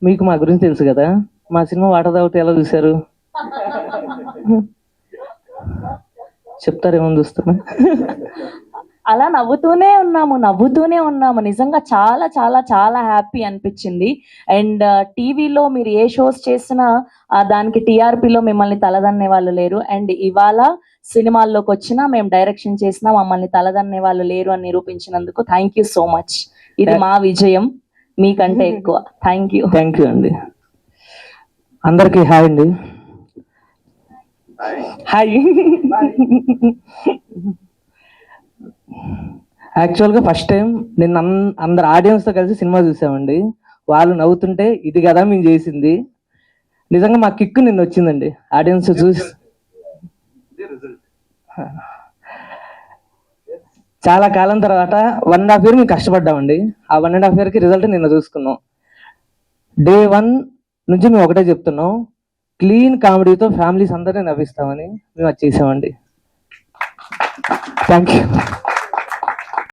మీకు మా గురించి తెలుసు కదా, మా సినిమా వాటర్ తాగితే ఎలా చూశారు చెప్తారేమో చూస్తున్నా. అలా నవ్వుతూనే ఉన్నాము. నిజంగా చాలా చాలా చాలా హ్యాపీ అనిపించింది. అండ్ టీవీలో మీరు ఏ షోస్ చేసినా దానికి టీఆర్పీలో మిమ్మల్ని తలదన్నే వాళ్ళు లేరు. అండ్ ఇవాళ సినిమాల్లోకి వచ్చినా, మేము డైరెక్షన్ చేసినా మమ్మల్ని తలదన్నే వాళ్ళు లేరు అని నిరూపించినందుకు థ్యాంక్ యూ సో మచ్. ఇది మా విజయం మీకంటే ఎక్కువ. థ్యాంక్ యూ అండి. అందరికీ హాయ్ అండి. హాయ్. యాక్చువల్గా ఫస్ట్ టైం నిన్న అందరు ఆడియన్స్తో కలిసి సినిమా చూసామండి. వాళ్ళు నవ్వుతుంటే ఇది కదా మేము చేసింది. నిజంగా మా కిక్కు నిన్న వచ్చిందండి ఆడియన్స్ చూసి. చాలా కాలం తర్వాత 1.5 year మేము కష్టపడ్డామండి. ఆ 1.5 yearకి రిజల్ట్ నిన్న చూసుకున్నాం. Day 1 నుంచి మేము ఒకటే చెప్తున్నాం, క్లీన్ కామెడీతో ఫ్యామిలీస్ అందరినీ నవ్విస్తామని మేము అది చేసామండి. Thank you.